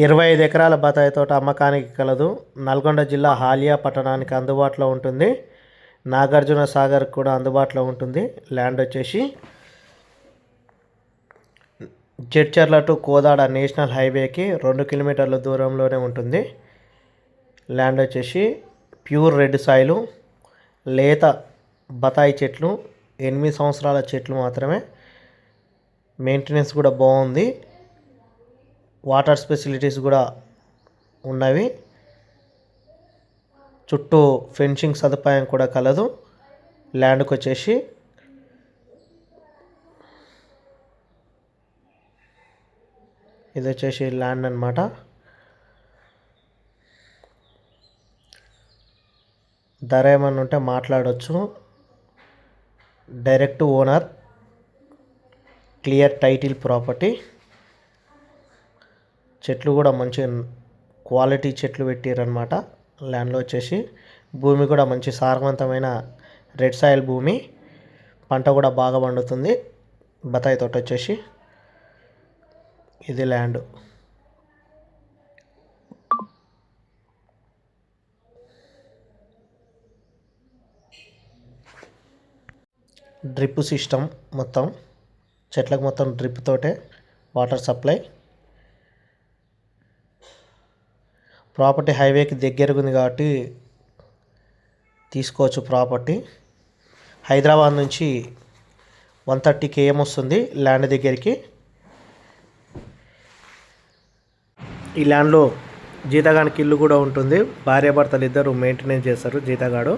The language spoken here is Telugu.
25 ఎకరాల బత్తాయి తోట అమ్మకానికి కలదు. నల్గొండ జిల్లా హాలియా పట్టణానికి అందుబాటులో ఉంటుంది. నాగార్జున సాగర్ కూడా అందుబాటులో ఉంటుంది. ల్యాండ్ వచ్చేసి జడ్చర్ల టు కోదాడ నేషనల్ హైవేకి 2 కిలోమీటర్ల దూరంలోనే ఉంటుంది. ల్యాండ్ వచ్చేసి ప్యూర్ రెడ్ సాయిలు, లేత బత్తాయి చెట్లు, 8 సంవత్సరాల చెట్లు మాత్రమే. మెయింటెనెన్స్ కూడా బాగుంది. వాటర్ ఫెసిలిటీస్ కూడా ఉన్నవి. చుట్టూ ఫెన్సింగ్ సదుపాయం కూడా కలదు. ల్యాండ్కి వచ్చేసి ఇది వచ్చేసి ల్యాండ్ అన్నమాట. ధర ఏమన్నా ఉంటే మాట్లాడవచ్చు. Direct owner, clear title property. చెట్లు కూడా మంచి క్వాలిటీ చెట్లు పెట్టారనమాట. ల్యాండ్లో వచ్చేసి భూమి కూడా మంచి సారవంతమైన రెడ్ సాయిల్ భూమి. పంట కూడా బాగా పండుతుంది. బత్తాయి తోట వచ్చేసి ఇది ల్యాండ్. డ్రిప్ సిస్టమ్ మొత్తం చెట్లకు మొత్తం డ్రిప్ తోటే వాటర్ సప్లై. ప్రాపర్టీ హైవేకి దగ్గరగా ఉంది కాబట్టి తీసుకోవచ్చు ప్రాపర్టీ. హైదరాబాద్ నుంచి 130 km వస్తుంది ల్యాండ్ దగ్గరికి. ఈ ల్యాండ్లో జీతగానికి ఇల్లు కూడా ఉంటుంది. భార్యాభర్తలు ఇద్దరు మెయింటెనెన్స్ చేస్తారు. జీతగాడు